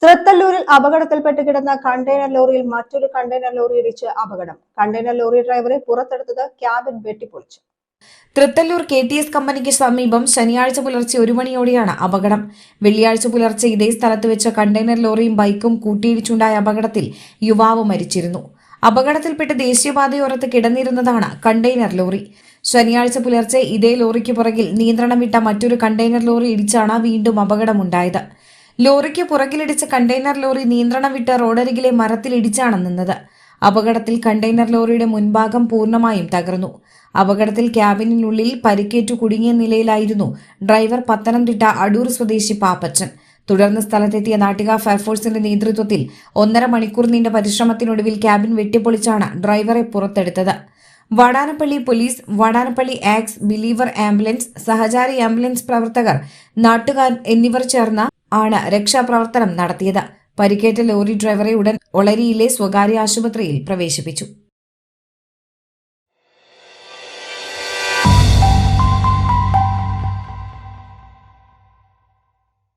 തൃത്തല്ലൂരിൽ അപകടത്തിൽപ്പെട്ട് കിടന്ന കണ്ടെയ്നർ ലോറിയിൽ മറ്റൊരു കണ്ടെയ്നർ ലോറി ഇടിച്ച് അപകടം. കണ്ടെയ്നർ ലോറി ഡ്രൈവറെ പുറത്തെടുത്തത് ക്യാബിൻ വെട്ടിപ്പൊളിച്ചു. തൃത്തല്ലൂർ KTS കമ്പനിക്ക് സമീപം ശനിയാഴ്ച പുലർച്ചെ 1 മണിയോടെയാണ് അപകടം. വെള്ളിയാഴ്ച പുലർച്ചെ ഇതേ സ്ഥലത്ത് വെച്ച കണ്ടെയ്നർ ലോറിയും ബൈക്കും കൂട്ടിയിടിച്ചുണ്ടായ അപകടത്തിൽ യുവാവ് മരിച്ചിരുന്നു. അപകടത്തിൽപ്പെട്ട് ദേശീയപാതയോരത്ത് കിടന്നിരുന്നതാണ് കണ്ടെയ്നർ ലോറി. ശനിയാഴ്ച പുലർച്ചെ ഇതേ ലോറിക്ക് പുറകിൽ നിയന്ത്രണം വിട്ട മറ്റൊരു കണ്ടെയ്നർ ലോറി ഇടിച്ചാണ് വീണ്ടും അപകടമുണ്ടായത്. ലോറിക്ക് പുറകിലിടിച്ച കണ്ടെയ്നർ ലോറി നിയന്ത്രണം വിട്ട് റോഡരികിലെ മരത്തിലിടിച്ചാണ് നിന്നത്. അപകടത്തിൽ കണ്ടെയ്നർ ലോറിയുടെ മുൻഭാഗം പൂർണ്ണമായും തകർന്നു. അപകടത്തിൽ ക്യാബിനുള്ളിൽ പരിക്കേറ്റു കുടുങ്ങിയ നിലയിലായിരുന്നു ഡ്രൈവർ പത്തനംതിട്ട അടൂർ സ്വദേശി പാപ്പച്ചൻ. തുടർന്ന് സ്ഥലത്തെത്തിയ നാട്ടിക ഫയർഫോഴ്സിന്റെ നേതൃത്വത്തിൽ 1.5 മണിക്കൂർ നീണ്ട പരിശ്രമത്തിനൊടുവിൽ ക്യാബിൻ വെട്ടിപ്പൊളിച്ചാണ് ഡ്രൈവറെ പുറത്തെടുത്തത്. വാടാനപ്പള്ളി പോലീസ്, വാടാനപ്പള്ളി ആക്സ്, ബിലീവർ ആംബുലൻസ്, സഹചാരി ആംബുലൻസ് പ്രവർത്തകർ, നാട്ടുകാർ എന്നിവർ ചേർന്ന് ആണ് രക്ഷാപ്രവർത്തനം നടത്തിയത്. പരിക്കേറ്റ ലോറി ഡ്രൈവറെ ഉടൻ ഒളരിയിലെ സ്വകാര്യ ആശുപത്രിയിൽ പ്രവേശിപ്പിച്ചു.